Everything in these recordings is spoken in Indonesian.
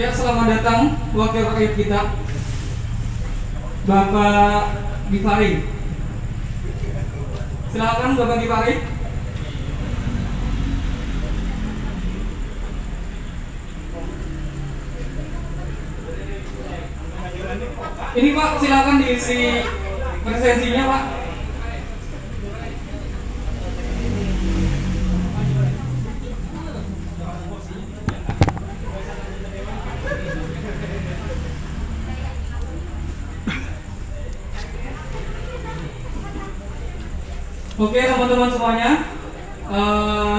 Ya, selamat datang wakil rakyat kita, Bapak Gifari. Silakan Bapak Gifari. Ini Pak, silakan diisi presensinya Pak. Oke teman-teman semuanya,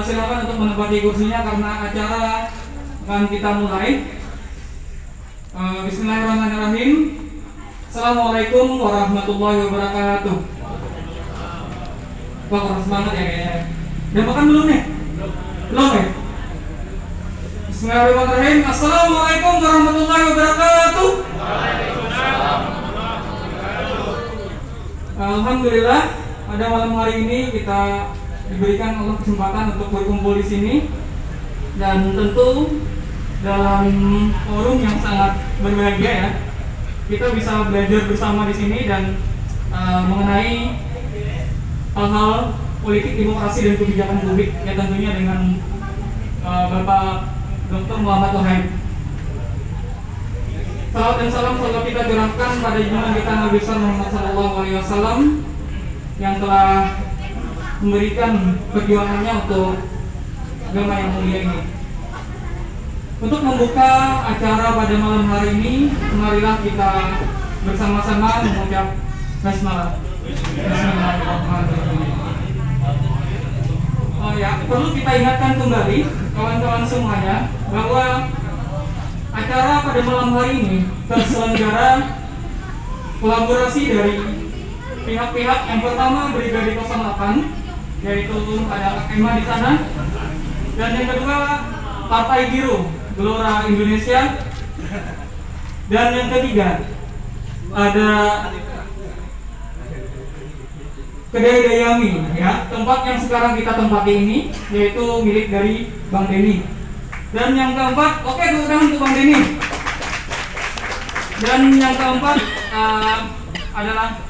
silakan untuk menempati kursinya karena acara akan kita mulai. Bismillahirrahmanirrahim. Assalamualaikum warahmatullahi wabarakatuh. Wah, kurang semangat ya kayaknya. Udah makan belum nih? Belum ya? Bismillahirrahmanirrahim. Assalamualaikum warahmatullahi wabarakatuh. Alhamdulillah, pada malam hari ini kita diberikan Allah kesempatan untuk berkumpul di sini, dan tentu dalam forum yang sangat berbahagia ya, kita bisa belajar bersama di sini dan mengenai hal-hal politik, demokrasi dan kebijakan publik ya, tentunya dengan Bapak Dr. Muhammad Wahid. Salam dan salam selalu kita curahkan pada junjungan kita Nabi Muhammad SAW yang telah memberikan perjuangannya untuk agama yang mulia ini. Untuk membuka acara pada malam hari ini, marilah kita bersama-sama mengucap basmalah. Bismillahirrahmanirrahim. Perlu kita ingatkan kembali kawan-kawan semuanya bahwa acara pada malam hari ini terselenggara kolaborasi dari pihak-pihak. Yang pertama Brigade 08, yaitu ada Ema di sana, dan yang kedua Partai Biru Gelora Indonesia, dan yang ketiga ada Kedai Dayami ya, tempat yang sekarang kita tempati ini yaitu milik dari Bang Denny. Dan yang keempat, oke tepuk tangan untuk Bang Denny. Dan yang keempat adalah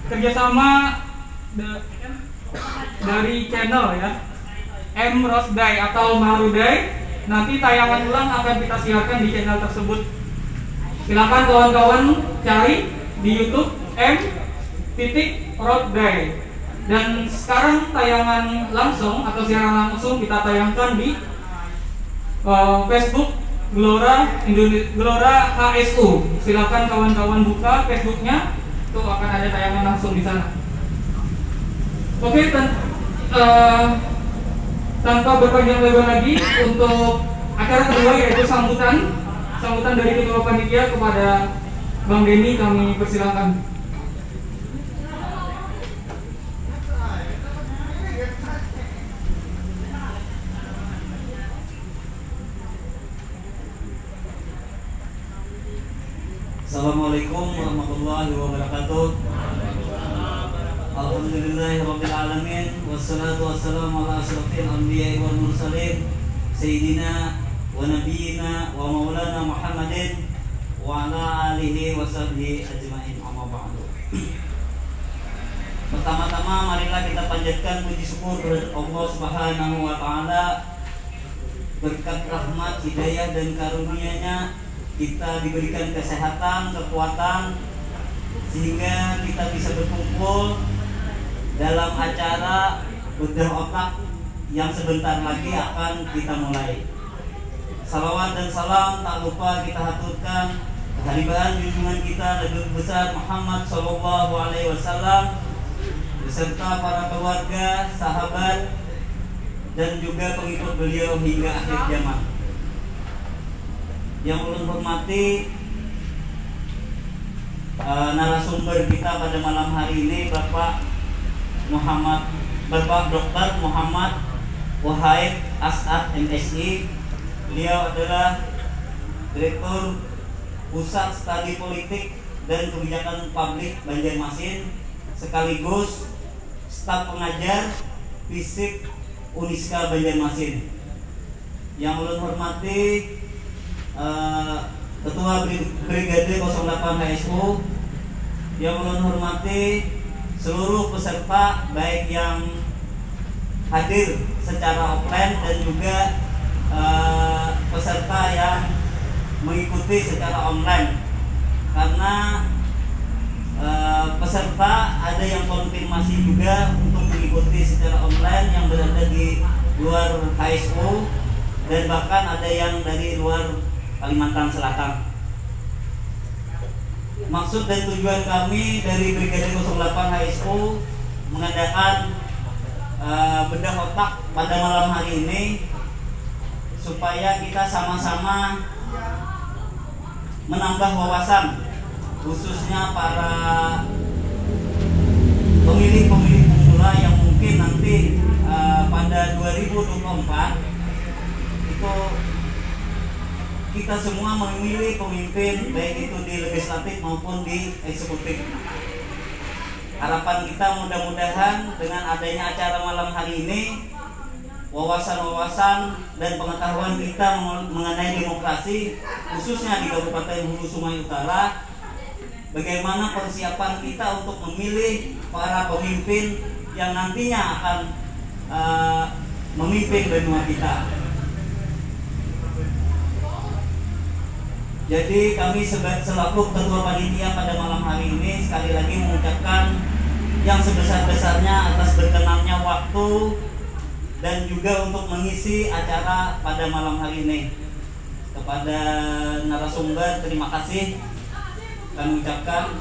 kerjasama dari channel ya, M Rosday atau Marudai. Nanti tayangan ulang akan kita siarkan di channel tersebut. Silakan kawan-kawan cari di YouTube M Rosday. Dan sekarang tayangan langsung atau siaran langsung kita tayangkan di Facebook Gelora HSU. Silakan kawan-kawan buka Facebooknya, itu akan ada tayangan langsung di sana. Oke, tanpa berpanjang lebar lagi, untuk acara kedua yaitu sambutan dari ketua panitia kepada Bang Denny, kami persilakan. Assalamualaikum warahmatullahi wabarakatuh. Alhamdulillahirabbil alamin, wassalatu wassalamu ala asyrafil anbiya'i wal mursalin sayyidina wa nabiyyina wa maulana Muhammadin wa ala alihi wa sahbihi ajma'in, amma ba'du. Pertama-tama marilah kita panjatkan puji syukur kepada Allah Subhanahu wa taala. Berkat rahmat, hidayah dan karunia-Nya kita diberikan kesehatan, kekuatan, sehingga kita bisa berkumpul dalam acara bedah otak yang sebentar lagi akan kita mulai. Salawat dan salam tak lupa kita haturkan kehadiran junjungan kita Nabi besar Muhammad Sallallahu Alaihi Wasallam beserta para keluarga, sahabat, dan juga pengikut beliau hingga akhir zaman. Yang ulun hormati narasumber kita pada malam hari ini, Bapak Dr. Muhammad Wahid As'ad MSI. Beliau adalah Direktur Pusat Studi Politik dan Kebijakan Publik Banjarmasin, sekaligus staf pengajar FISIP Uniska Banjarmasin. Yang ulun hormati Ketua Brigade 08 HSU, yang ulun hormati seluruh peserta baik yang hadir secara offline dan juga peserta yang mengikuti secara online, karena peserta ada yang konfirmasi juga untuk mengikuti secara online yang berada di luar HSU dan bahkan ada yang dari luar Kalimantan Selatan. Maksud dan tujuan kami dari Brigade 08 HSU mengadakan bedah otak pada malam hari ini supaya kita sama-sama menambah wawasan, khususnya para pemilih-pemilih pemula yang mungkin nanti pada 2024 itu kita semua memilih pemimpin baik itu di legislatif maupun di eksekutif. Harapan kita mudah-mudahan dengan adanya acara malam hari ini, wawasan-wawasan dan pengetahuan kita mengenai demokrasi khususnya di Kabupaten Hulu Sungai Utara, bagaimana persiapan kita untuk memilih para pemimpin yang nantinya akan memimpin benua kita. Jadi kami selaku ketua panitia pada malam hari ini sekali lagi mengucapkan yang sebesar-besarnya atas berkenannya waktu dan juga untuk mengisi acara pada malam hari ini. Kepada narasumber terima kasih kami ucapkan.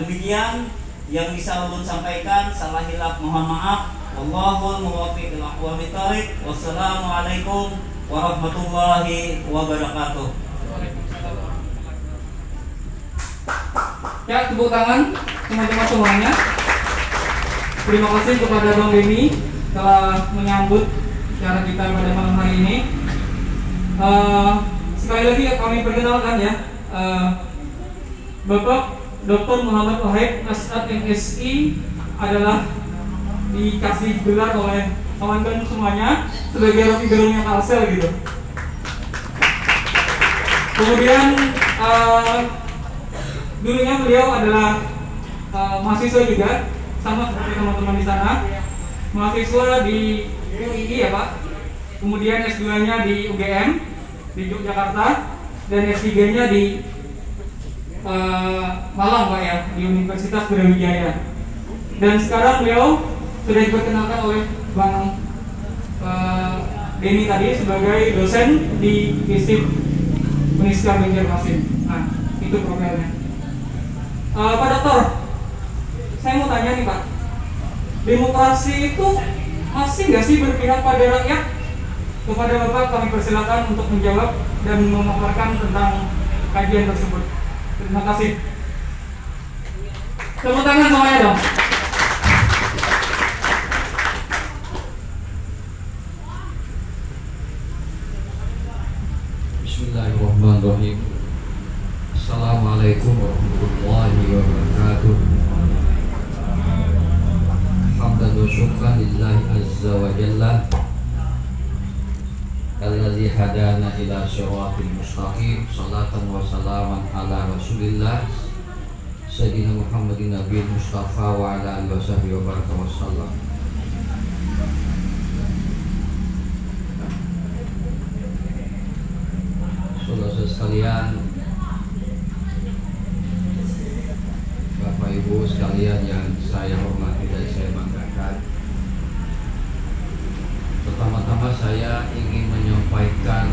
Demikian yang bisa ulun sampaikan, salah hilaf mohon maaf. Wallahul muwaffiq ila aqwamit thoriq. Wassalamualaikum warahmatullahi wabarakatuh. Ya, tepuk tangan teman-teman semuanya. Terima kasih kepada Bang Beni telah menyambut acara kita pada malam hari ini. Sekali lagi kami perkenalkan ya, Bapak Dr. Muhammad Wahid As'ad MSI adalah dikasih gelar oleh kawan-kawan semuanya sebagai Rocky Gerungnya Kalsel gitu. Kemudian dulunya beliau adalah mahasiswa juga, sama seperti teman-teman di sana, mahasiswa di UII ya Pak. Kemudian S2-nya di UGM di Yogyakarta dan S3-nya di Malang Pak ya, di Universitas Brawijaya. Dan sekarang beliau sudah diperkenalkan oleh Bang Denny tadi sebagai dosen di FISIP Uniska Banjarmasin. Nah, itu profilnya. Pak Dokter, saya mau tanya nih Pak, demokrasi itu masih nggak sih berpihak pada rakyat? Kepada Bapak kami persilakan untuk menjawab dan memaparkan tentang kajian tersebut. Terima kasih. Tepuk tangan semuanya dong. Bismillahirrahmanirrahim. Assalamualaikum warahmatullahi wabarakatuh. Hamdan wa syukran lillahi azza wa jalla alladzi hadana ila siratal mustaqim. Salatan wa salaman ala Rasulillah Sayyidina Muhammadin Nabiyil Mustafa wa ala alihi wasahbihi wa baraka wasallam. Saudara sekalian, Bapak Ibu sekalian yang saya hormati dan saya banggakan, pertama-tama saya ingin menyampaikan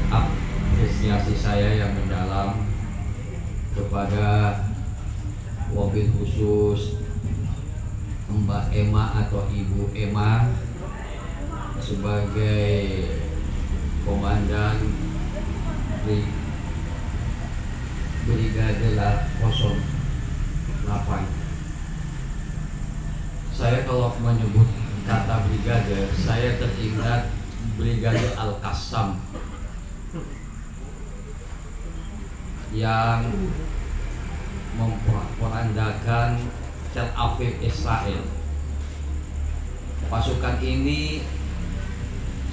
apresiasi saya yang mendalam kepada wabil khusus Mbak Emma atau Ibu Emma sebagai Komandan Brigade 08. Saya kalau menyebut kata brigade, saya teringat Brigade Al-Qassam yang memperandakan Tel Aviv, Israel. Pasukan ini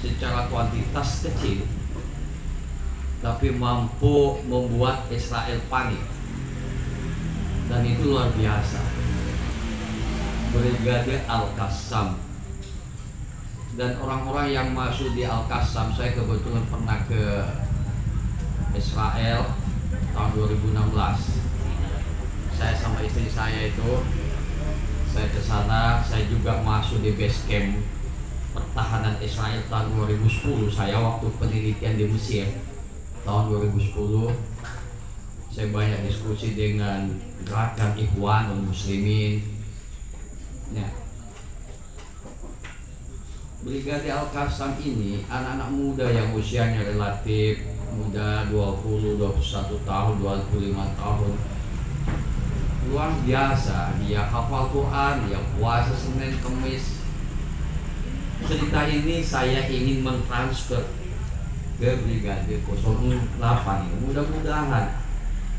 secara kuantitas kecil tapi mampu membuat Israel panik, dan itu luar biasa. Brigade Al-Qassam, dan orang-orang yang masuk di Al-Qassam, saya kebetulan pernah ke Israel tahun 2016. Saya sama istri saya itu, saya ke sana, saya juga masuk di base camp pertahanan Israel tahun 2010. Saya waktu penelitian di Mesir tahun 2010, saya banyak diskusi dengan gerakan Ikhwanul Muslimin. Ya. Brigade Al-Qassam ini anak-anak muda yang usianya relatif muda, 20, 21 tahun, 25 tahun. Luar biasa, dia hafal Quran, dia puasa Senin Kemis. Cerita ini saya ingin mentransfer ke Brigade 08 ini. Mudah-mudahan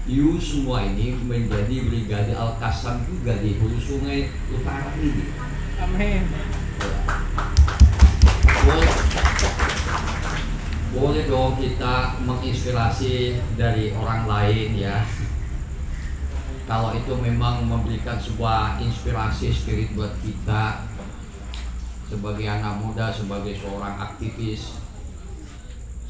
you semua ini menjadi Brigade Al-Qassam juga di Hulu Sungai Utara ini. Amin. Boleh dong kita menginspirasi dari orang lain ya. Kalau itu memang memberikan sebuah inspirasi spirit buat kita sebagai anak muda, sebagai seorang aktivis.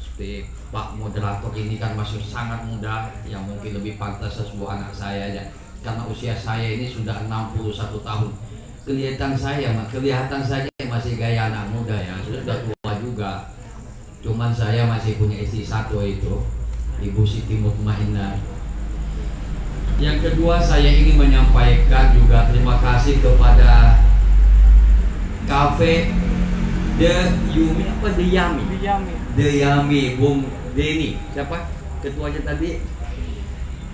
Seperti Pak moderator ini kan masih sangat muda, yang mungkin lebih pantas sebuah anak saya ya. Karena usia saya ini sudah 61 tahun. Kelihatan saja masih gaya anak muda ya, sudah tua juga. Cuman saya masih punya istri satu, itu Ibu Siti Mutmainah. Yang kedua, saya ingin menyampaikan juga terima kasih kepada Cafe The Yami, Bung Denny. Siapa ketuanya tadi?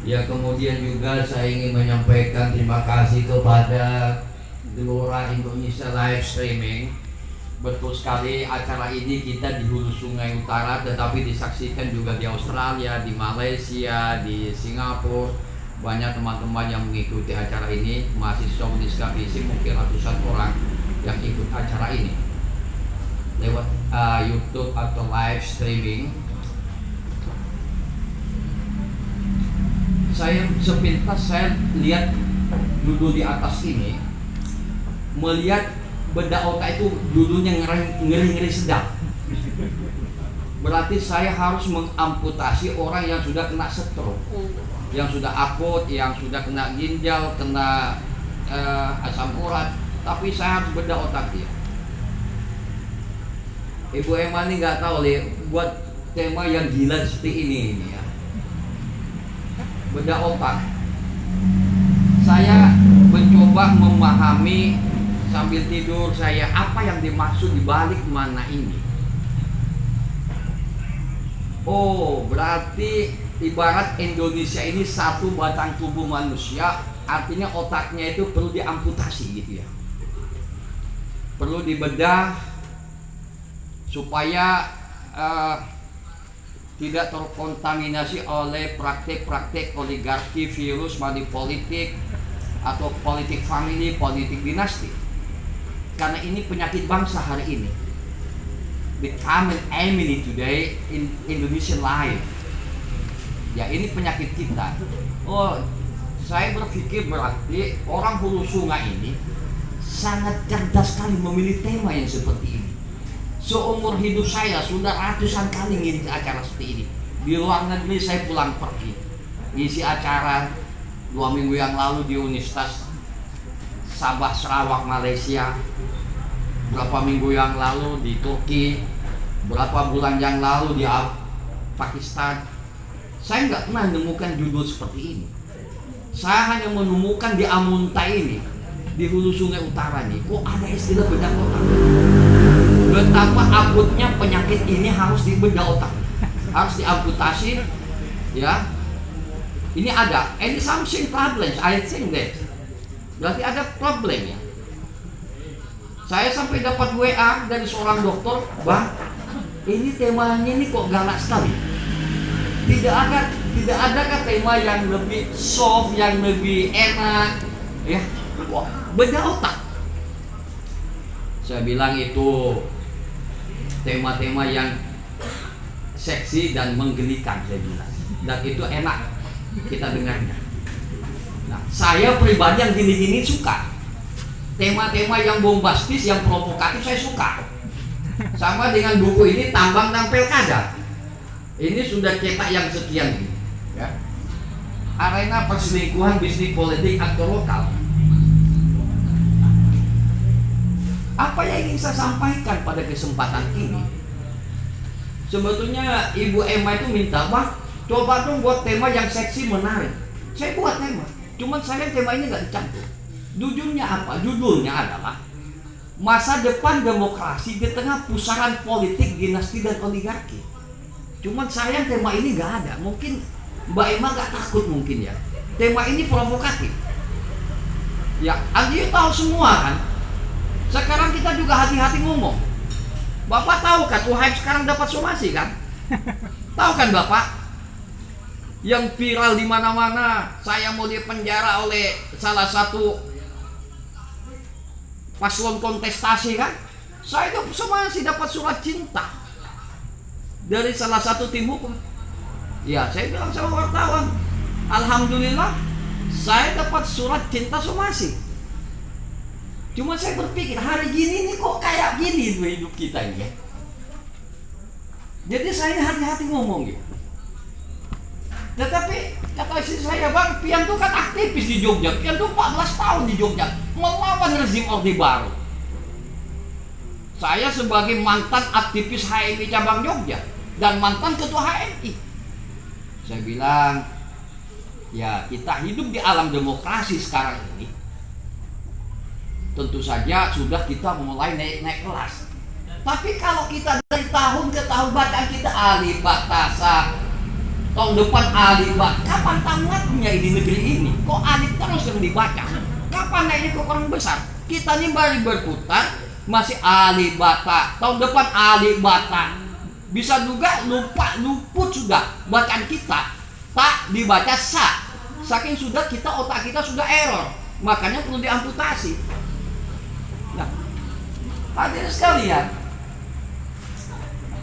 Ya, kemudian juga saya ingin menyampaikan terima kasih kepada Gelora Indonesia Live Streaming. Betul sekali, acara ini kita di Hulu Sungai Utara, tetapi disaksikan juga di Australia, di Malaysia, di Singapura. Banyak teman-teman yang mengikuti acara ini, mahasiswa Uniska Visi, mungkin ratusan orang yang ikut acara ini lewat YouTube atau live streaming. Saya sepintas saya lihat duduk di atas ini, melihat bedak otak itu dulunya ngeri-ngeri sedap. Berarti saya harus mengamputasi orang yang sudah kena stroke, yang sudah akut, yang sudah kena ginjal, kena asam urat, tapi saya harus bedah otak dia. Ibu Emani nggak tahu buat tema yang gila seperti ini ya. Bedah otak. Saya mencoba memahami sambil tidur saya apa yang dimaksud di balik mana ini. Oh, berarti ibarat Indonesia ini satu batang tubuh manusia, artinya otaknya itu perlu diamputasi gitu ya. Perlu dibedah supaya tidak terkontaminasi oleh praktik-praktik oligarki, virus, politik atau politik family, politik dinasti. Karena ini penyakit bangsa hari ini. The common enemy today in Indonesian life. Ya, ini penyakit kita. Oh, saya berpikir berarti orang Hulu Sungai ini sangat cerdas sekali memilih tema yang seperti ini. Seumur hidup saya sudah ratusan kali ngisi acara seperti ini. Di luar negeri saya pulang pergi ngisi acara. 2 minggu yang lalu di Universitas Sabah Sarawak Malaysia, berapa minggu yang lalu di Turki, berapa bulan yang lalu di Pakistan. Saya nggak pernah menemukan judul seperti ini. Saya hanya menemukan di Amuntai ini, di Hulu Sungai Utara nih, kok ada istilah bedah otak. Betapa akutnya penyakit ini harus dibedah otak, harus diamputasi, ya. Ini ada, and something problems, I think that. Berarti ada problem ya. Saya sampai dapat WA dari seorang dokter, Bang, ini temanya ini kok galak sekali. Tidak ada tema yang lebih soft, yang lebih enak, ya. Wah, bedah otak. Saya bilang itu tema-tema yang seksi dan menggelikan saya bilang. Dan itu enak kita dengarnya. Nah, saya pribadi yang gini-gini suka. Tema-tema yang bombastis, yang provokatif saya suka. Sama dengan buku ini, Tambang dan Pilkada. Ini sudah cetak yang sekian ini. Ya. Arena perselingkuhan bisnis politik aktor lokal. Apa yang ingin saya sampaikan pada kesempatan ini? Sebetulnya Ibu Emma itu minta, Bang, coba dong buat tema yang seksi menarik. Saya buat tema, cuman saya tema ini nggak dicampur. Judulnya apa? Judulnya adalah masa depan demokrasi di tengah pusaran politik dinasti dan oligarki. Cuman sayang tema ini nggak ada. Mungkin Mbak Emma nggak takut mungkin ya. Tema ini provokatif. Ya, Andi tahu semua kan. Sekarang kita juga hati-hati ngomong. Bapak tahu kan UHM sekarang dapat somasi kan? Tahu kan Bapak? Yang viral di mana-mana, saya mau dipenjara oleh salah satu paslon kontestasi kan? Saya itu somasi dapat surat cinta dari salah satu tim hukum. Ya, saya bilang sama wartawan, alhamdulillah saya dapat surat cinta somasi. Cuma saya berpikir hari gini nih kok kayak gini tuh hidup kita ini ya. Jadi saya hati-hati ngomong gitu. Tetapi kata istri saya, Bang, Pian tuh kan aktivis di Jogja. Pian tuh 14 tahun di Jogja melawan rezim Orde Baru. Saya sebagai mantan aktivis HMI cabang Jogja dan mantan ketua HMI. Saya bilang, ya kita hidup di alam demokrasi sekarang ini. Tentu saja sudah kita mulai naik kelas. Tapi kalau kita dari tahun ke tahun bacaan kita alif batasa, tahun depan alif bat, kapan tamatnya di negeri ini? Kok alif terus yang dibaca? Kapan naiknya ke orang besar? Kita ini baru berputar masih alif bata, tahun depan alif bata. Bisa juga luput sudah bacaan kita tak dibaca sa. Saking sudah kita otak kita sudah error, makanya perlu diamputasi. Nah, hadirin sekalian,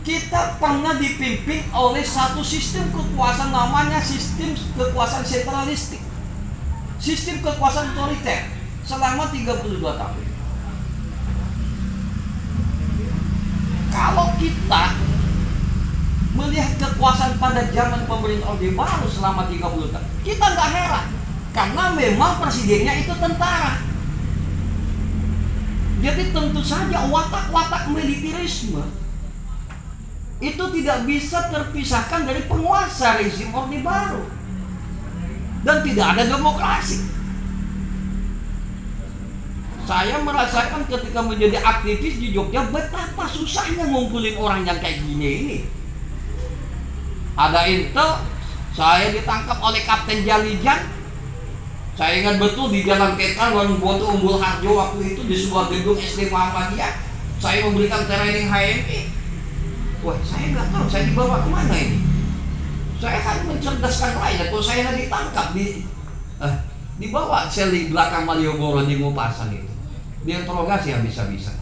kita pernah dipimpin oleh satu sistem kekuasaan namanya sistem kekuasaan sentralistik, sistem kekuasaan otoriter selama 32 tahun. Kalau kita melihat kekuasaan pada zaman pemerintah Orde Baru selama 30 tahun, kita nggak heran karena memang presidennya itu tentara. Jadi tentu saja watak-watak militerisme itu tidak bisa terpisahkan dari penguasa rezim Orde Baru. Dan tidak ada demokrasi. Saya merasakan ketika menjadi aktivis di Jogja betapa susahnya ngumpulin orang yang kayak gini ini. Ada intel, saya ditangkap oleh Kapten Jalijan. Saya ingat betul di Jalan Ketan, Warung Boto, Umbul Harjo waktu itu di sebuah gedung SD Muhammadiyah. Saya memberikan training HMI. Wah, saya nggak tahu saya dibawa kemana ini. Saya kan mencerdaskan rakyat. Kalau saya ditangkap dibawa sel di belakang Malioboro di Ngupasan itu, diinterogasi habis-habisan.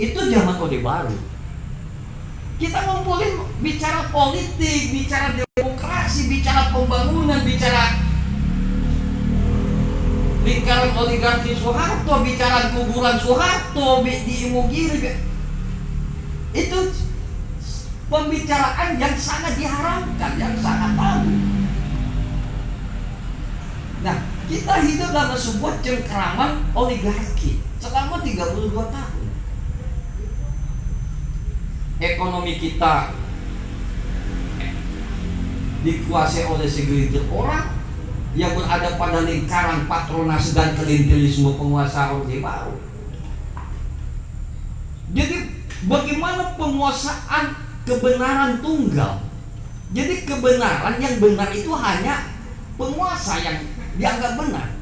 Itu zaman Orde Baru. Kita ngumpulin bicara politik, bicara demokrasi, bicara pembangunan, bicara lingkaran oligarki Soeharto, bicara kuburan Soeharto di Imogiri. Itu pembicaraan yang sangat diharamkan, yang sangat tabu. Nah, kita hidup dalam sebuah cengkeraman oligarki selama 32 tahun. Ekonomi kita dikuasai oleh segelintir orang yang berada pada lingkaran patronase dan klientelisme penguasa Orde Baru. Jadi bagaimana penguasaan kebenaran tunggal? Jadi kebenaran yang benar itu hanya penguasa yang dianggap benar.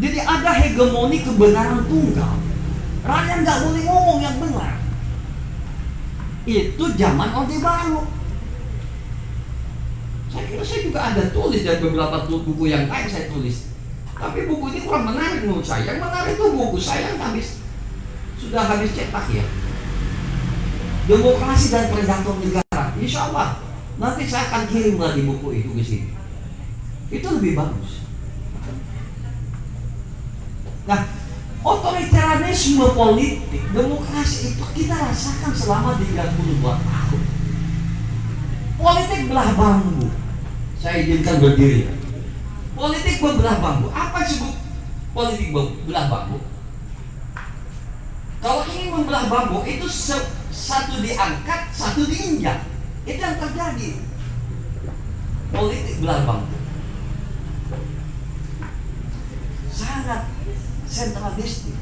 Jadi ada hegemoni kebenaran tunggal. Rakyat nggak boleh ngomong yang benar. Itu zaman Orde Baru. Saya kira saya juga ada tulis dan beberapa buku yang lain saya tulis. Tapi buku ini kurang menarik menurut saya. Yang menarik itu buku saya yang sudah habis cetak ya. Demokrasi dan Predator Negara. Insya Allah nanti saya akan kirim lagi buku itu ke sini. Itu lebih bagus. Nah, otoritarianisme politik, demokrasi itu kita rasakan selama 32 tahun. Politik belah bambu. Saya izinkan berdiri. Politik belah bambu. Apa disebut politik belah bambu? Kalau ingin membelah bambu itu satu diangkat, satu diinjak. Itu yang terjadi. Politik belah bambu. Sangat sentralistik.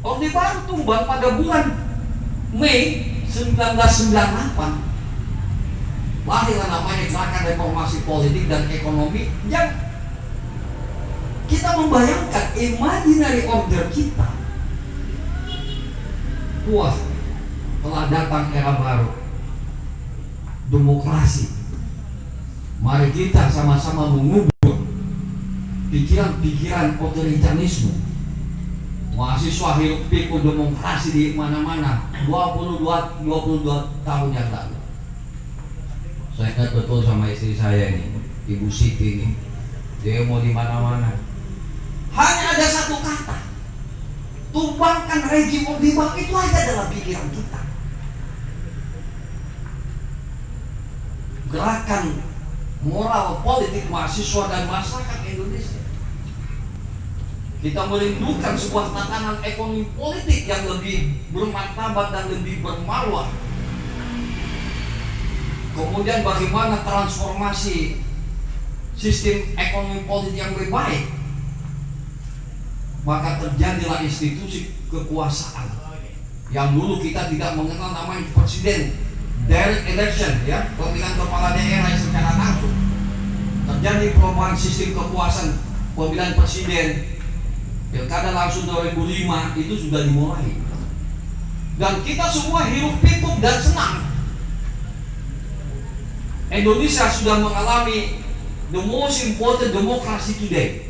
Orde Baru tumbang pada bulan Mei 1998. Lahirlah namanya Gerakan Reformasi Politik dan Ekonomi yang kita membayangkan imaginary order kita. Wah, telah datang era baru, demokrasi. Mari kita sama-sama mengubur pikiran-pikiran otoritarianisme. Mahasiswa hirup pikuk demokrasi di mana-mana 22 tahun yang lalu. Saya ingat betul sama istri saya ini, Ibu Siti ini. Demo di mana-mana. Hanya ada satu kata. Tumbangkan rejim Orde Baru, itu aja dalam pikiran kita. Gerakan moral politik mahasiswa dan masyarakat Indonesia. Kita merindukan sebuah tatanan ekonomi politik yang lebih bermartabat dan lebih bermarwah. Kemudian bagaimana transformasi sistem ekonomi politik yang lebih baik. Maka terjadilah institusi kekuasaan yang dulu kita tidak mengenal namanya presiden, direct election, ya, pemilihan kepala daerah secara langsung. Terjadi perubahan sistem kekuasaan, pemilihan presiden, pilkada langsung 2005 itu sudah dimulai. Dan kita semua hirup pikuk dan senang. Indonesia sudah mengalami the most important democracy today.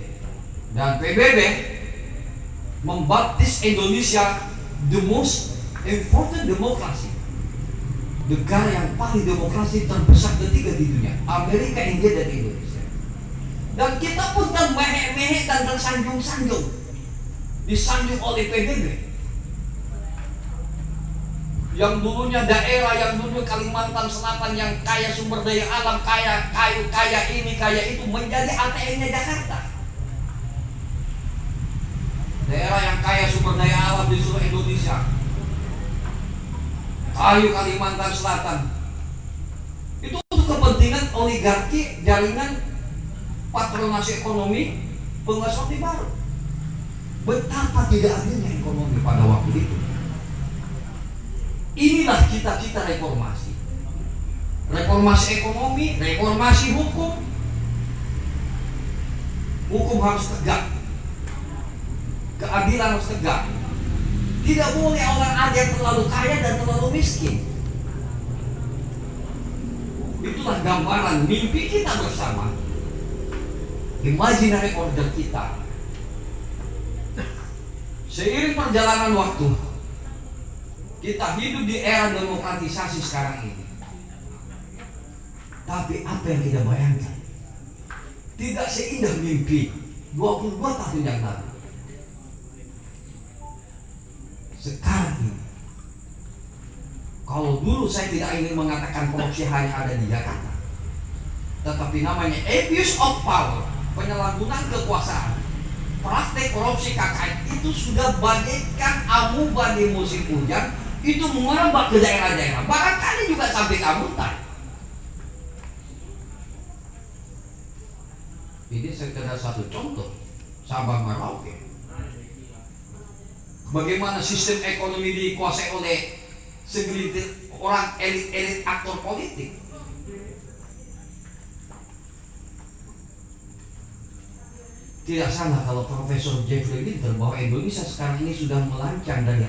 Dan PBB membaptis Indonesia the most important democracy. Negara yang paling demokrasi terbesar ketiga di dunia, Amerika, India, dan Indonesia. Dan kita pun termehek-mehek dan tersanjung-sanjung, disanjung oleh PBB. Yang dulunya daerah, yang dulu Kalimantan Selatan yang kaya sumber daya alam, kaya kayu, kaya ini, kaya itu, menjadi ATM-nya Jakarta. Daerah yang kaya sumber daya alam di seluruh Indonesia, kayu Kalimantan Selatan, itu untuk kepentingan oligarki, jaringan patronase ekonomi penguasa Orde Baru. Betapa tidak adilnya ekonomi pada waktu itu. Inilah cita-cita reformasi. Reformasi ekonomi, reformasi hukum. Hukum harus tegak, keadilan harus tegak. Tidak boleh orang ada yang terlalu kaya dan terlalu miskin. Itulah gambaran mimpi kita bersama, imaginary order kita. Seiring perjalanan waktu, kita hidup di era demokratisasi sekarang ini. Tapi apa yang kita bayangkan tidak seindah mimpi 22 tahun yang lalu. Sekarang ini, kalau dulu saya tidak ingin mengatakan korupsi hanya ada di Jakarta, tetapi namanya abuse of power, penyalahgunaan kekuasaan, praktek korupsi KKN itu sudah bagaikan amuba di musim hujan, itu merebak ke daerah-daerah, barangkali juga sampai ke Amuntai. Ini sekedar satu contoh, Sabang Merauke. Bagaimana sistem ekonomi dikuasai oleh segelintir orang elit-elit aktor politik. Tidak salah kalau Profesor Jeffrey Winter bahwa Indonesia sekarang ini sudah melancang dari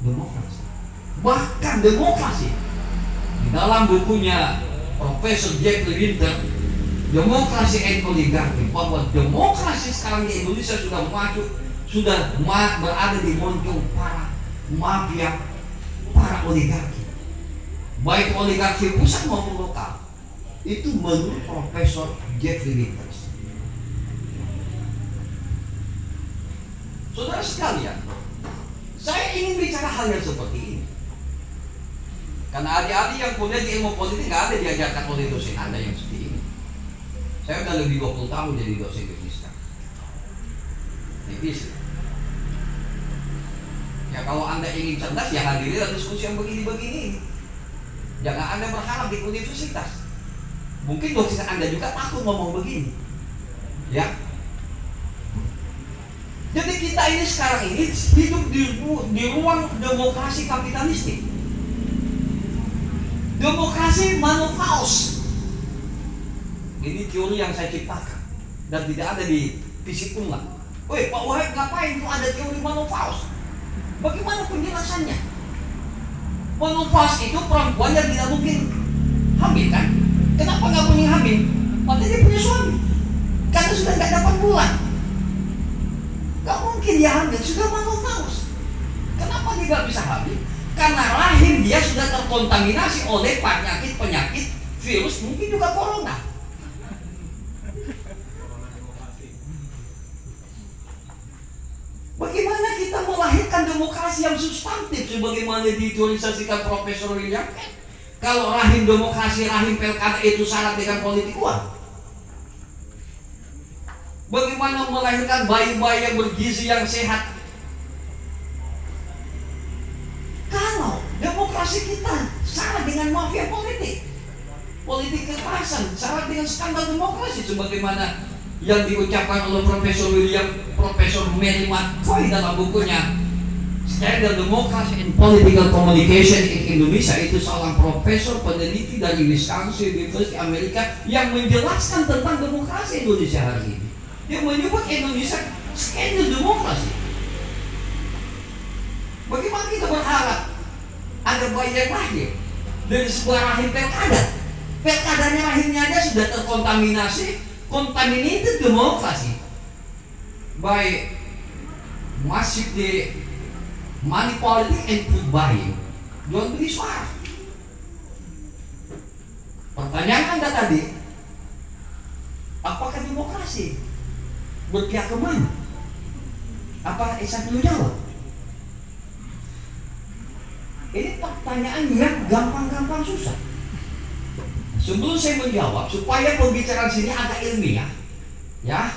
demokrasi. Bahkan demokrasi. Di dalam bukunya Profesor Jeffrey Winter, Demokrasi and Oligarki, bahwa demokrasi sekarang di Indonesia sudah maju, sudah berada di moncong para mafia, para oligarki, baik oligarki pusat maupun lokal. Itu menurut Profesor Jeffrey Winters. Saudara sekalian, saya ingin bicara hal yang seperti ini karena adik-adik yang kuliah di ilmu politik nggak ada diajarkan oleh dosen Anda yang seperti ini. Saya udah lebih 20 tahun jadi dosen di FISKA. Ya kalau Anda ingin cerdas, ya hadirilah diskusi yang begini-begini. Jangan Anda berharap di universitas. Mungkin dosen Anda juga takut ngomong begini. Ya. Jadi kita ini sekarang ini hidup di ruang demokrasi kapitalistik. Demokrasi manufaktur. Ini teori yang saya ciptakan dan tidak ada di fisik ulang. Woi Pak Wahid, ngapain itu ada teori manufaktur? Bagaimana penjelasannya? Menopause itu perempuan yang tidak mungkin hamil kan? Kenapa nggak mungkin hamil? Padahal dia punya suami. Karena sudah nggak dapat bulan. Nggak mungkin dia hamil, sudah menopause. Kenapa dia nggak bisa hamil? Karena rahim dia sudah terkontaminasi oleh penyakit virus, mungkin juga corona. Bagaimana kita melahirkan demokrasi yang substantif sebagaimana ditulisasikan Profesor William Kent? Kalau rahim demokrasi, rahim pilkada itu syarat dengan politik uang. Bagaimana melahirkan bayi-bayi yang bergizi yang sehat? Kalau demokrasi kita syarat dengan mafia politik, politik kekerasan, syarat dengan skandal demokrasi sebagaimana yang diucapkan oleh Profesor Mary McCoy dalam bukunya Scandal Democracy and Political Communication in Indonesia. Itu seorang profesor peneliti dari Wisconsin University Amerika yang menjelaskan tentang demokrasi Indonesia hari ini. Dia menyebut Indonesia skandal demokrasi. Bagaimana kita berharap ada bayi yang lahir dari sebuah rahim pilkada? Pilkadanya rahimnya aja sudah terkontaminasi, contaminated demokrasi by massive money politics and food buying. Jual beli suara. Pertanyaan Anda tadi, apakah demokrasi berpihak kemana? Apakah Esa perlu jawab? Ini pertanyaan yang gampang-gampang susah. Sebelum saya menjawab, supaya pembicaraan sini agak ilmiah, ya.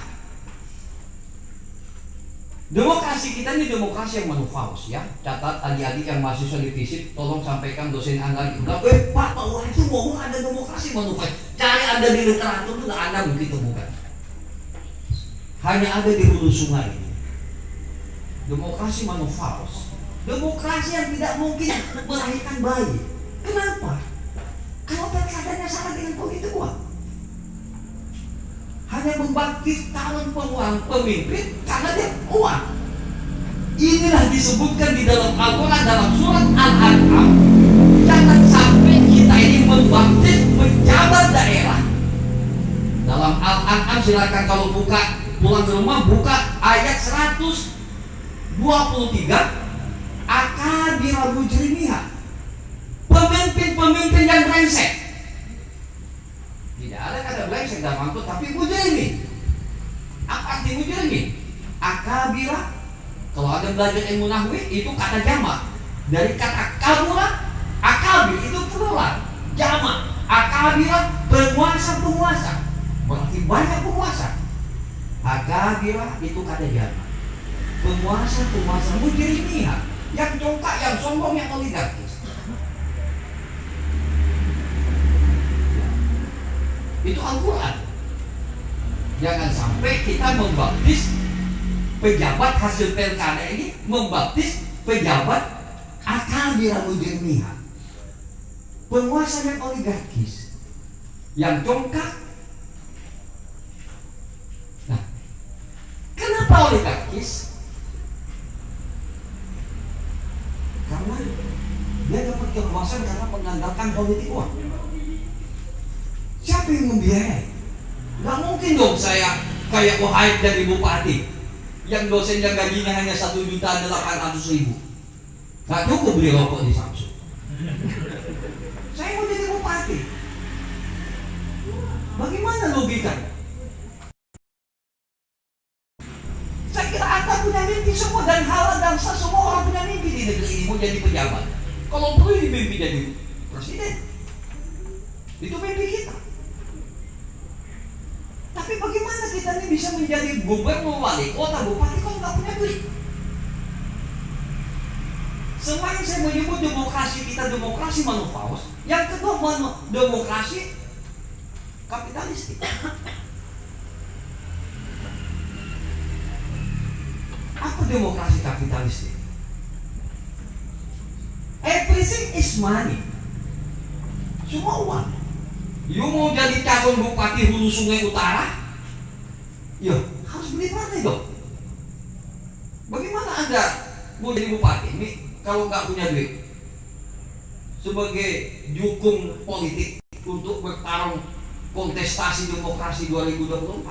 Demokrasi kita ini demokrasi yang manufaktur, ya. Catat adik-adik yang mahasiswa di FISIP, tolong sampaikan dosen Anda juga. Pak Wah itu ngomong ada demokrasi manufaktur. Cari Anda di literatur itu Anda mungkin temukan. Hanya ada di hulu sungai ini. Demokrasi manufaktur. Demokrasi yang tidak mungkin melahirkan bayi. Kenapa? Kalau pilkadanya sama dengan politik uang, hanya membangkit calon pemimpin karena dia uang. Inilah disebutkan di dalam Al-Quran dalam surat Al-An'am. Jangan sampai kita ini membangkit pejabat daerah. Dalam Al-An'am silakan kalau buka pulang ke rumah buka ayat 123 akabira mujrimiyah. Pemimpin-pemimpin yang brengsek. Tidak ada kata brengsek dalam Al-Quran, tapi mujrimin. Apa arti mujrimin? Akabira, kalau ada belajar ilmu nahwu itu kata jamak. Dari kata kabura, akabir itu plural, jamak. Akabira penguasa-penguasa. Berarti banyak penguasa. Akabira itu kata jamak. Penguasa-penguasa mujrimiyah, yang congkak, yang sombong, yang oligarkis. Itu Al-Quran. Jangan sampai kita membaptis pejabat hasil pilkada ini, membaptis pejabat akabira mujrimiyah, penguasa yang oligarkis, yang congkak. Nah, kenapa oligarkis? Karena dia dapat kekuasaan karena mengandalkan politik uang. Siapa yang membiayai? Gak mungkin dong saya kayak Wahid jadi bupati. yang dosen yang gajinya hanya 1.800.000. Gak cukup beli rokok di Samsung. Saya mau jadi bupati. Bagaimana logikanya? Saya kira Anda punya mimpi semua, dan hal bangsa semua orang punya mimpi di negeri ini mau jadi pejabat. Kalau perlu mimpi jadi presiden. Itu mimpi kita. Tapi bagaimana kita ini bisa menjadi gubernur, wali kota, bupati kalau nggak punya duit? Selain saya menyebut demokrasi kita demokrasi manufaus, yang kedua demokrasi kapitalistik. Apa demokrasi kapitalistik? Everything is money. Semua uang. You mau jadi calon bupati Hulu Sungai Utara? Ya, harus beli partai dong. Bagaimana Anda mau jadi bupati ini kalau nggak punya duit? Sebagai jukung politik untuk bertarung kontestasi demokrasi 2024.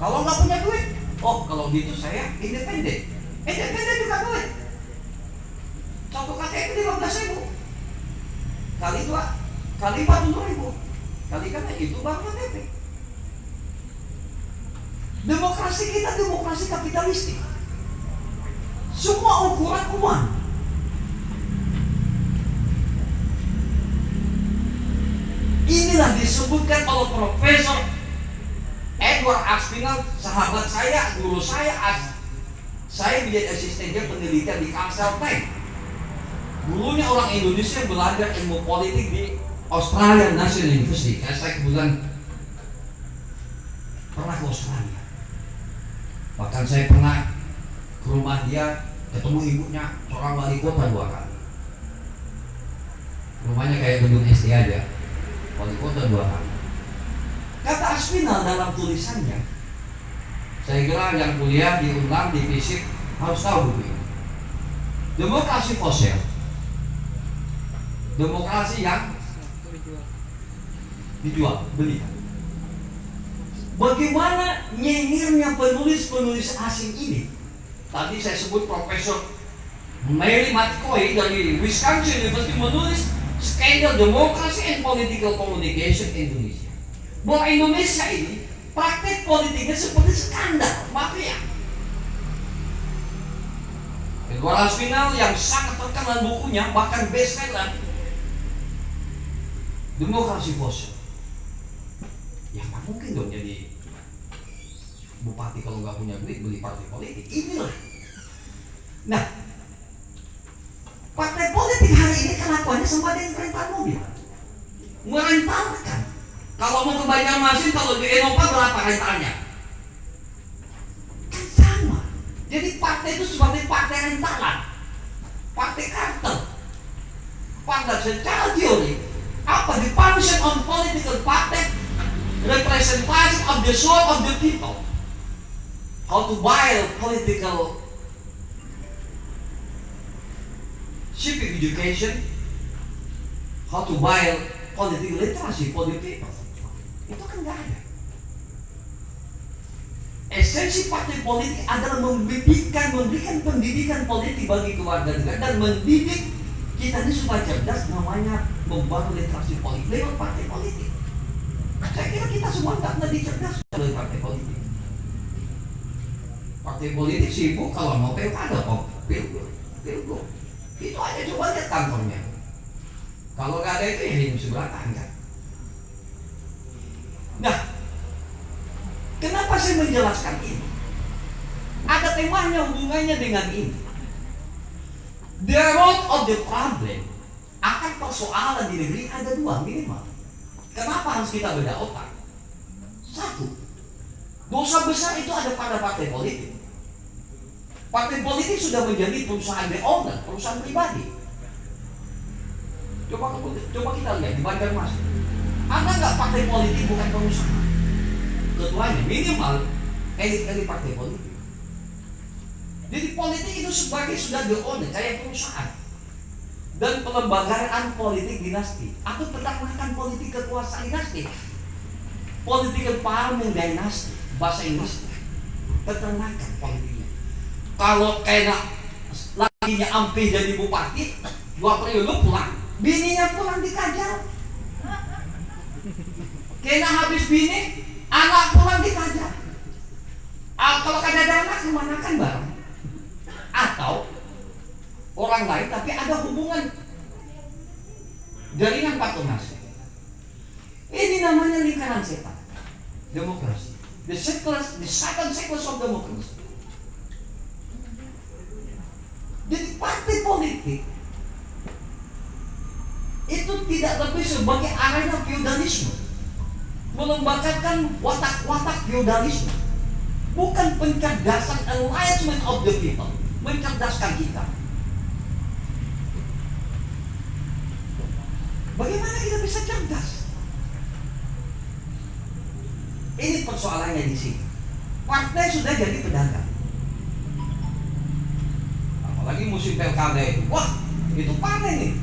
Kalau nggak punya duit, oh kalau gitu saya independen. Independen juga duit. Contoh KTP 15.000 kali 2 kali 40.000 kali kan itu baru KTP. Demokrasi kita demokrasi kapitalistik. Semua ukuran uang. Inilah disebutkan oleh Profesor Edward Aspinall, sahabat saya, guru saya. Saya menjadi asistennya penelitian di Caltech. Dulunya orang Indonesia belajar ilmu politik di Australian National University. Karena saya kebetulan pernah ke Australia. Bahkan saya pernah ke rumah dia, ketemu ibunya, seorang wali kota 2 kali. Rumahnya kayak gedung SD aja, wali kota 2 kali. Kata Aspinall dalam tulisannya, saya kira yang kuliah di UNLAM, di FISIP harus tahu dulu ini. Demokrasi fosil, demokrasi yang dijual, beli. Bagaimana nyinyirnya penulis-penulis asing ini? Tadi saya sebut Profesor Mary McCoy dari Wisconsin University menulis Skandal Democracy and Political Communication Indonesia. Bahwa Indonesia ini praktek politiknya seperti skandal mafia. Edward Aspinall yang sangat terkenal bukunya, bahkan bestseller, Demokrasi Fosil. Ya nggak mungkin dong jadi bupati kalau nggak punya duit beli partai politik. Inilah. Nah, partai politik hari ini kelakuannya sama dengan rental mobil. Merentalkan. Kalau mau ke Banjarmasin, kalau di Eropa berapa rentalnya? Kan sama. Jadi partai itu seperti partai rentalan, partai kartel. Padahal secara teori, apa the function of political party? Representation of the soul of the people. How to buy political civic education, how to buy political literacy for the people. Itu kan nggak ada. Esensi partai politik adalah memberikan pendidikan politik bagi keluarga negara dan mendidik kita ini supaya cerdas, namanya membangun literasi politik lewat partai politik. Saya kira kita semua nggak pernah dicerdas oleh partai politik. Partai politik sibuk kalau mau pilkada, pilgub. Itu aja, coba lihat kantornya. Kalau nggak ada itu ya di sebelah tangga. Nah, kenapa saya menjelaskan ini? Ada temanya, hubungannya dengan ini. The root of the problem, akan persoalan di negeri ada 2 minimal. Kenapa harus kita beda otak? 1, dosa besar itu ada pada partai politik. Partai politik sudah menjadi perusahaan the owner, perusahaan pribadi. Coba kita lihat di Banjarmasin. Ada nggak partai politik bukan perusahaan? Ketuanya minimal elit-elit partai politik. Jadi politik itu sebagai sudah the owner, kayak perusahaan. Dan pelembagaan politik dinasti atau peternakan politik kekuasaan dinasti, political farming dynasty, bahasa Inggris. peternakan politiknya. Kalau kayak lakinya Ampih jadi bupati 2 periode pulang, bininya pulang di Kajal. Kena habis bini, anak pulang di Kajal. Kalau kada ada anak kemana kan bareng? Atau orang lain tapi ada hubungan jaringan patronase. Ini namanya lingkaran setan. Demokrasi. The second cycle of democracy. Jadi partai politik itu tidak lebih sebagai arena feudalisme, melembagakan watak-watak feudalisme, bukan pencerdasan enlightenment of the people, mencerdaskan kita. Bagaimana kita bisa cerdas? Ini persoalannya di sini. Partai sudah jadi pedagang. Apalagi musim pilkada itu, wah itu panen nih,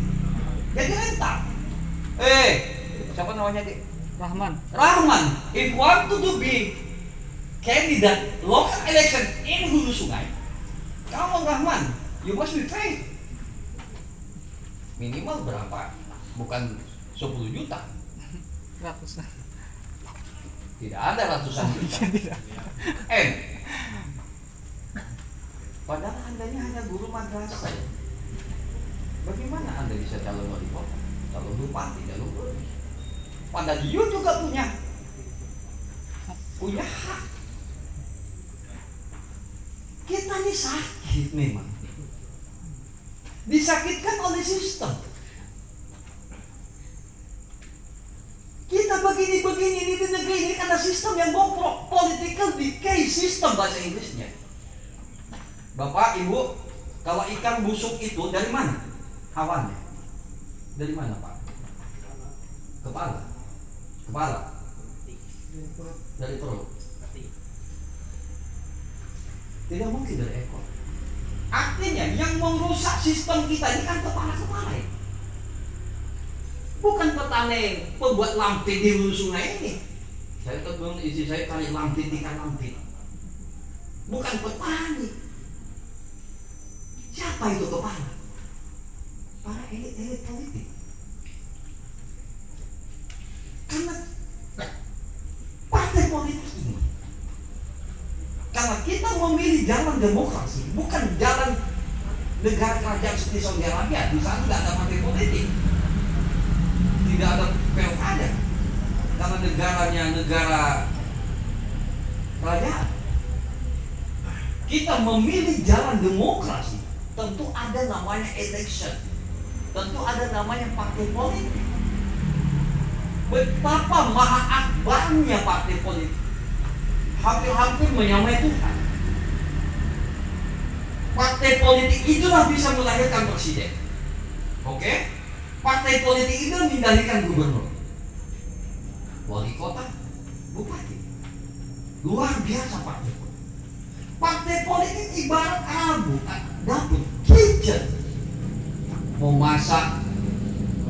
jadi rental. Siapa namanya Dik? Rahman. If want to be candidate local election in Hulu Sungai, kamu Rahman, you must be paid. Minimal berapa? Bukan 10 juta. Ratusan. Tidak ada ratusan juta. Padahal andanya hanya guru madrasah. Bagaimana Anda bisa calon wali kota, calon bupati, calon gubernur? Padahal you juga punya hak. Kita ini sakit memang. Disakitkan oleh sistem. Kita begini di negeri ini karena sistem yang bobrok, political decay system bahasa Inggrisnya. Bapak, Ibu, kalau ikan busuk itu dari mana? Hawannya. Dari mana, Pak? Kepala. Dari perut. Tidak mungkin dari ekor. Artinya yang merusak sistem kita ini kan kepala-kepala ya. Bukan petani pembuat lampin di hulu sungai ini. Saya ketemu istri saya cari lampin ikan lampin. Bukan petani. Siapa itu kepala? Para elit-elit politik. Karena partai politik ini, karena kita memilih jalan demokrasi, bukan jalan negara kerajaan seperti Saudi Arabia. Di sana tidak ada partai politik, tidak ada pilkada, karena negaranya negara kerajaan. Kita memilih jalan demokrasi, tentu ada namanya election, tentu ada namanya partai politik. Betapa maha akbarnya partai politik, hampir-hampir menyamai Tuhan. Partai politik itulah bisa melahirkan presiden. Oke? Partai politik itu mengendalikan gubernur, wali kota, bupati. Luar biasa partai politik. Partai politik ibarat dapur, kitchen. Mau masak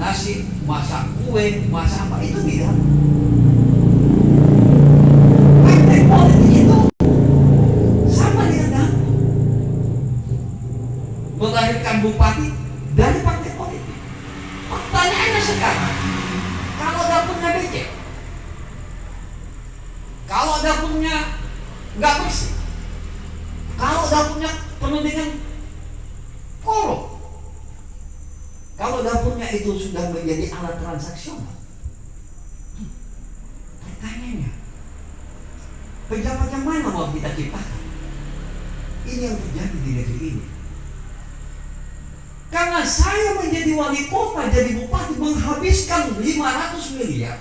nasi, masak kue, masak apa itu tidak. Partai politik itu sama dengan dapur. Melahirkan bupati dari partai politik. Pertanyaannya sekarang, kalau dapurnya becek, kalau dapurnya nggak bersih, kalau dapurnya penuh dengan korup, kalau dapurnya itu sudah menjadi alat transaksional, pertanyaannya, pejabat yang mana mau kita ciptakan? Ini yang terjadi di negeri ini. Karena saya menjadi wali kota, jadi bupati, menghabiskan 500 miliar.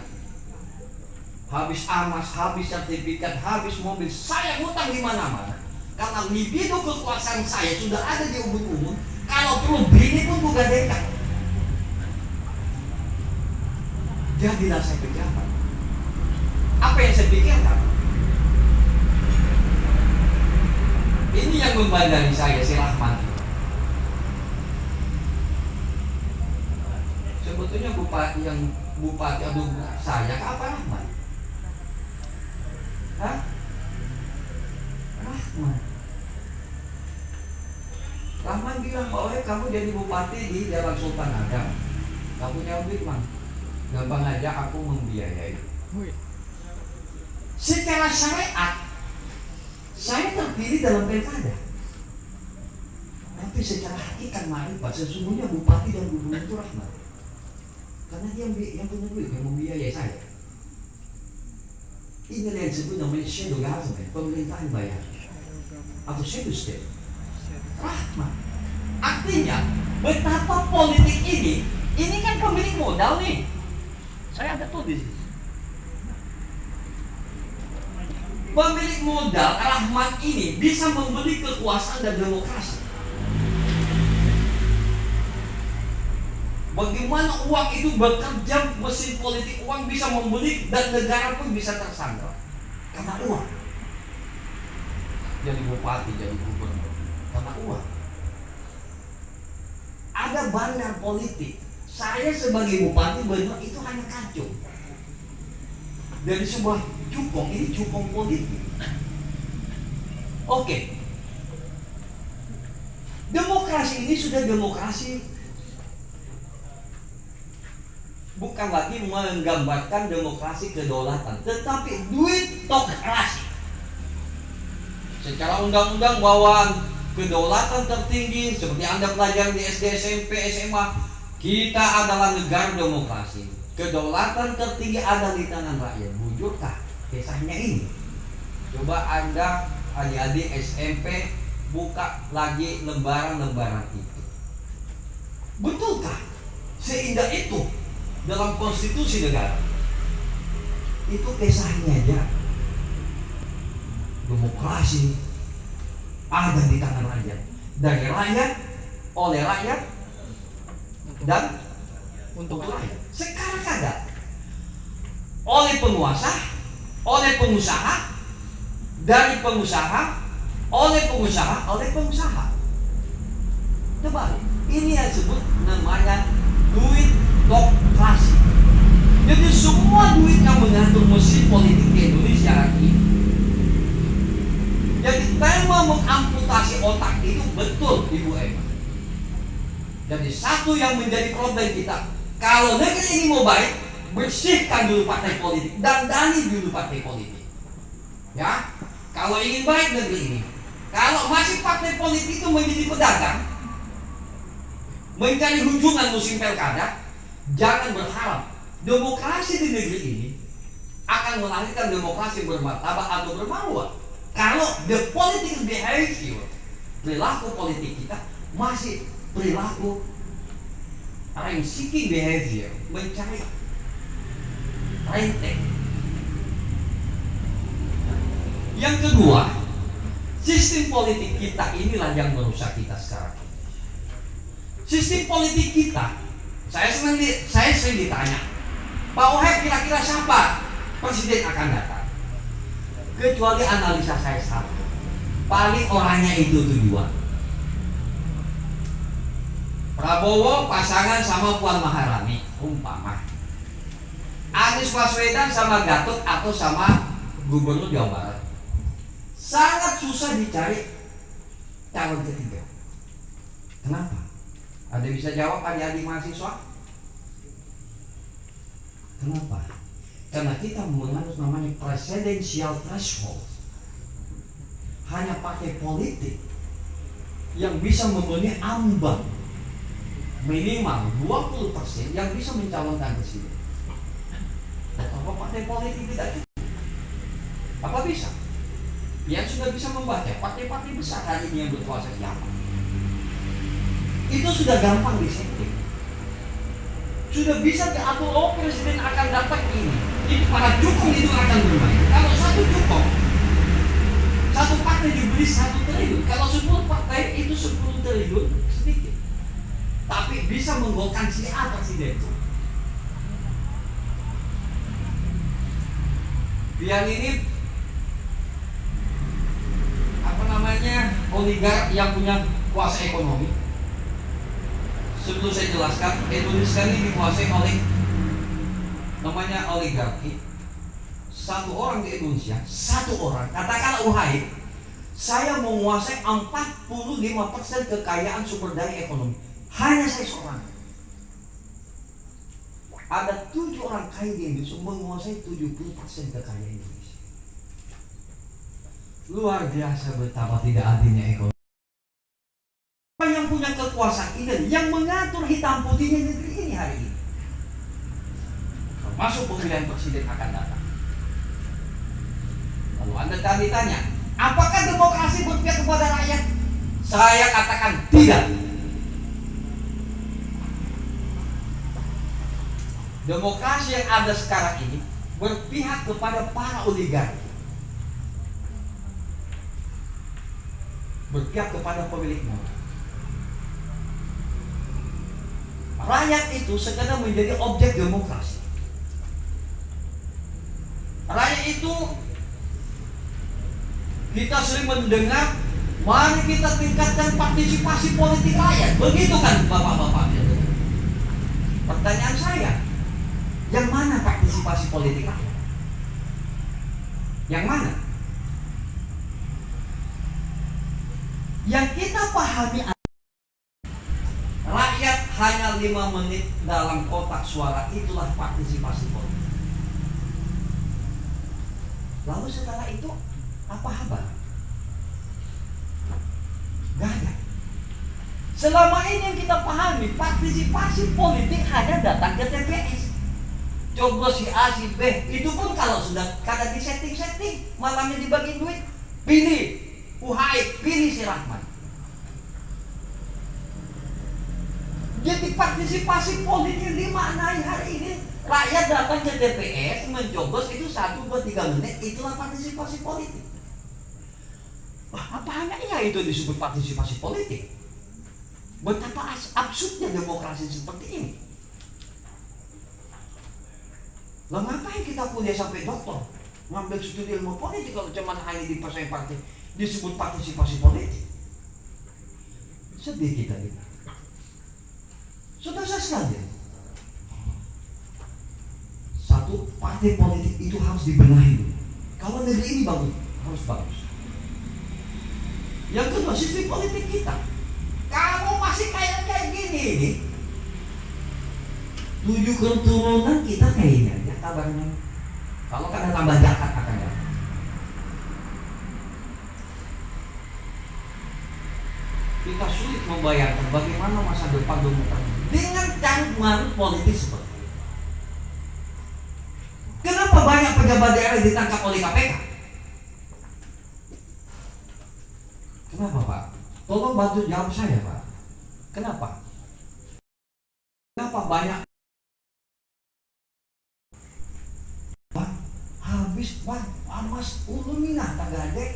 Habis amas, habis sertifikat, habis mobil, saya ngutang di mana-mana. Karena libido kekuasaan saya sudah ada di umum-umum. Kalau perlu bini pun bukan dekat. Jadilah saya pejabat. Apa yang saya pikirkan? Ini yang membandari saya, si Rahman. Sebetulnya bupati aduh saya ke apa Rahman? Hah? Rahman bilang, bahwa kamu jadi bupati di Jalan Sultan Adam, gak punya duit man, gampang aja aku membiayai. Secara syariat saya terpilih dalam pilkada, tapi secara hakikat ma'rifat sesungguhnya bupati dan gubernur itu Rahman, karena dia yang punya duit, yang membiayai saya. Inilah yang disebut namanya shadow government, pemerintahan bayar atau shadow state. Rahman artinya betapa politik ini kan pemilik modal nih. Saya ada tulis pemilik modal Rahman ini bisa membeli kekuasaan dan demokrasi. Bagaimana uang itu bekerja, mesin politik uang bisa membeli dan negara pun bisa tersandra karena uang. Jadi bupati, jadi gubernur karena uang. Ada bandar politik. Saya sebagai bupati benar itu hanya kacung dari sebuah cupong, ini cupong politik. Oke. Demokrasi ini sudah demokrasi, bukan lagi menggambarkan demokrasi kedaulatan, tetapi duitokrasi. Secara undang-undang bahwa kedaulatan tertinggi seperti Anda pelajari di SD, SMP, SMA, kita adalah negara demokrasi. Kedaulatan tertinggi ada di tangan rakyat. Bujurkah kisahnya ini? Coba Anda adik-adik SMP buka lagi lembaran-lembaran itu. Betulkah seindah itu dalam konstitusi negara? Itu kisahnya aja. Demokrasi ada di tangan rakyat, dari rakyat, oleh rakyat, dan untuk rakyat. Sekarang ada oleh penguasa, oleh pengusaha, dari pengusaha, oleh pengusaha, oleh pengusaha. Terbalik. Ini yang disebut namanya duitokrasi. Jadi semua duit yang mengatur mesin politik di Indonesia hari ini. Jadi tema mengamputasi otak itu betul, Ibu Emma. Jadi satu yang menjadi problem kita, kalau negeri ini mau baik, bersihkan dulu partai politik, dandani dulu partai politik. Ya, kalau ingin baik negeri ini, kalau masih partai politik itu menjadi pedagang, mencari hujungan musim pilkada, jangan berharap demokrasi di negeri ini akan melahirkan demokrasi bermartabat atau bermarwah. Kalau the political behavior, perilaku politik kita masih perilaku rent seeking behavior, mencari renteng. Yang kedua, sistem politik kita inilah yang merusak kita sekarang. Sistem politik kita, saya sering ditanya, Pak Oheb kira-kira siapa presiden akan datang? Kecuali analisa saya satu, paling orangnya itu tujuan. Prabowo pasangan sama Puan Maharani, umpama. Anies Baswedan sama Gatot atau sama Gubernur Jawa Barat. Sangat susah dicari calon ketiga. Kenapa? Ada bisa jawab adik-adik mahasiswa? Kenapa? Karena kita menganut namanya presidential threshold. Hanya partai politik yang bisa memenuhi ambang minimal 20% yang bisa mencalonkan presiden. Apa partai politik tidak cukup? Apa bisa? Yang sudah bisa membaca partai-partai besar hari ini yang berkuasa siapa? Itu sudah gampang disetting. Sudah bisa diatur, oh presiden akan dapat ini para jukung itu akan bermain. Kalau satu jukung, satu partai dibeli 1 triliun. Kalau 10 partai itu 10 triliun sedikit, tapi bisa menggolkan si A presiden. Yang ini apa namanya, oligark yang punya kuasa ekonomi. Sebelum saya jelaskan, Indonesia ini dikuasai oleh namanya oligarki. Satu orang di Indonesia, satu orang, katakanlah Wahid, Saya menguasai 45% kekayaan sumber daya ekonomi. Hanya saya seorang. Ada 7 orang kaya di Indonesia menguasai 70% kekayaan Indonesia. Luar biasa betapa tidak adilnya ekonomi. Siapa yang punya kekuasaan ini, yang mengatur hitam putihnya negeri ini hari ini, termasuk pemilihan presiden akan datang. Lalu Anda tadi tanya, apakah demokrasi berpihak kepada rakyat? Saya katakan tidak. Demokrasi yang ada sekarang ini berpihak kepada para oligarki, berpihak kepada pemilik modal. Rakyat itu sekedar menjadi objek demokrasi. Rakyat itu, kita sering mendengar, mari kita tingkatkan partisipasi politik rakyat. Begitu kan bapak-bapak? Pertanyaan saya, yang mana partisipasi politik rakyat? Yang mana? Yang kita pahami, rakyat hanya 5 menit dalam kotak suara, itulah partisipasi politik. Lalu setelah itu apa kabar? Gak ada. Selama ini yang kita pahami, partisipasi politik hanya datang ke TPS. Coblos si A, si B, itu pun kalau sudah kadang di setting-setting, malamnya dibagi duit, pilih UHI, pilih si Rahman. Jadi partisipasi politik dimaknai hari ini, rakyat datang ke TPS mencoblos itu 1, 2, 3 menit, itulah partisipasi politik. Apa hanya iya itu disebut partisipasi politik? Betapa absurdnya demokrasi seperti ini. Lah ngapain kita kuliah sampai doktor, ngambil studi ilmu politik kalau cuma hanya disebut partisipasi politik? Sedih kita ini. Sudah saya sekalian, satu, partai politik itu harus dibenahi. Kalau negeri ini bagus, harus bagus. Yang kedua, sistem politik kita. Kalau masih kayak gini ini, 7 keturunan kita kayaknya aja kabarnya. Kalau kada tambah jahat akan datang. Kita sulit membayangkan bagaimana masa depan demokrasi dengan canggungan politik seperti ini. Kenapa banyak pejabat daerah ditangkap oleh KPK? Kenapa Pak? Tolong bantu jawab saya Pak. Kenapa? Kenapa banyak? Pak, habis Pak, amas ulumina tagade.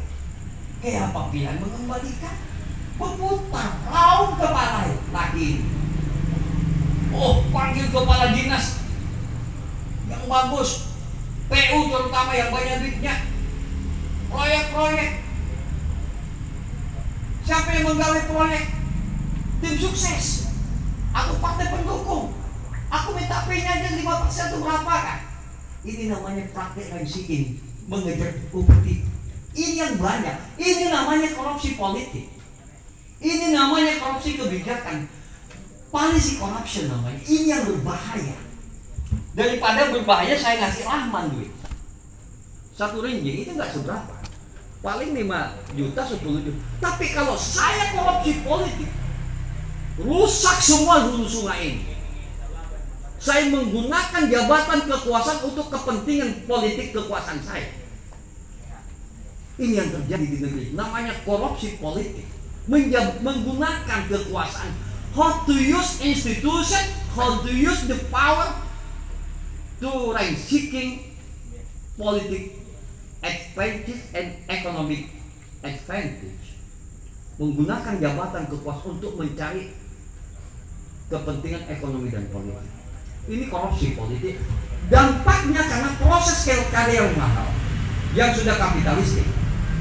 Kayak apa pilihan mengembalikan? Peputar, raung kepala lagi. Oh, panggil kepala dinas yang bagus, PU terutama yang banyak duitnya, proyek-proyek. Siapa yang menggawe proyek? Tim sukses atau partai pendukung. Aku minta P-nya aja 5% itu berapa kan? Ini namanya praktek ranking, mengejar upeti. Ini yang banyak. Ini namanya korupsi politik. Ini namanya korupsi kebijakan. Policy corruption namanya. Ini yang berbahaya. Daripada berbahaya saya ngasih Rahman duit 1 ringgit itu nggak seberapa, paling 5 juta 10 juta. Tapi kalau saya korupsi politik, rusak semua hulu sungai ini. Saya menggunakan jabatan kekuasaan untuk kepentingan politik kekuasaan saya. Ini yang terjadi di negeri, namanya korupsi politik. Menggunakan kekuasaan, how to use institution, how to use the power to rank seeking politic advantage and economic advantage. Menggunakan jabatan kekuasaan untuk mencari kepentingan ekonomi dan politik. Ini korupsi politik. Dampaknya karena proses karya yang mahal, yang sudah kapitalistik.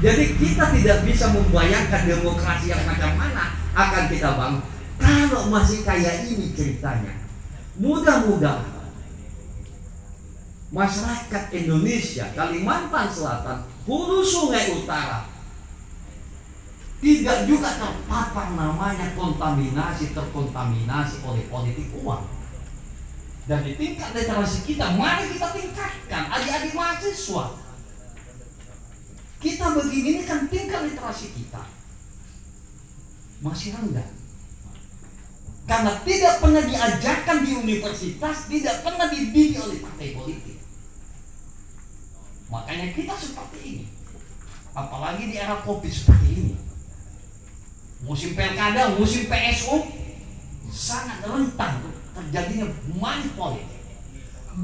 Jadi kita tidak bisa membayangkan demokrasi yang macam mana akan kita bangun kalau masih kayak ini ceritanya. Mudah-mudahan masyarakat Indonesia, Kalimantan Selatan, Hulu Sungai Utara, tidak juga terpapar namanya terkontaminasi oleh politik uang. Dan di tingkat literasi kita, mari kita tingkatkan adik-adik mahasiswa. Kita begini ini kan tingkat literasi kita masih rendah. Karena tidak pernah diajarkan di universitas, tidak pernah dididik oleh partai politik. Makanya kita seperti ini. Apalagi di era Covid seperti ini. Musim pilkada, musim PSU sangat rentan terjadinya money politik.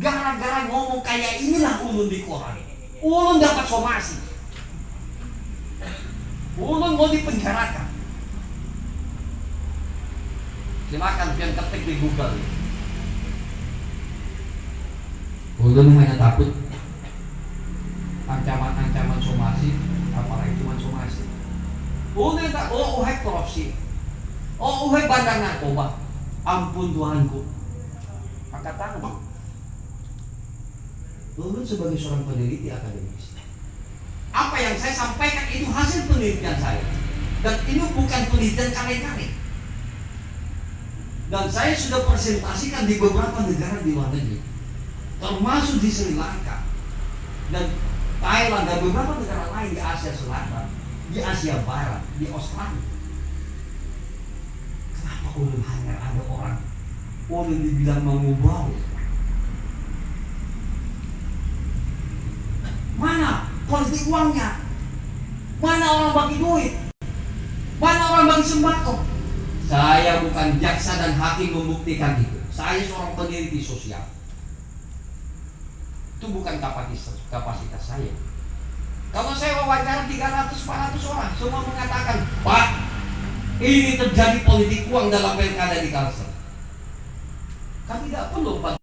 Gara-gara ngomong kayak inilah ulun di koran. Ulun dapat somasi. Ulun mau dipenjarakan. Silakan pian ketik di Google. Ulun hanya takut ancaman-ancaman somasi, apalagi cuma somasi. Ulun tak, uhai korupsi, uhai bandar narkoba. Ampun Tuhanku, angkat tangan. Ulun sebagai seorang peneliti akademis, apa yang saya sampaikan itu hasil penelitian saya, dan ini bukan penelitian kare-kare. Dan saya sudah presentasikan di beberapa negara di luar negeri, termasuk di Sri Lanka dan Thailand dan beberapa negara lain di Asia Selatan, di Asia Barat, di Australia. Kenapa ulun hanya ada orang ulun dibilang mengubah? Mana politik uangnya? Mana orang bagi duit? Mana orang bagi sembako? Saya bukan jaksa dan hakim membuktikan itu. Saya seorang peneliti sosial. Itu bukan kapasitas saya. Kalau saya wawancara 300-400 orang, semua mengatakan, Pak, ini terjadi politik uang dalam pilkada di Kalsel. Kami tidak perlu 4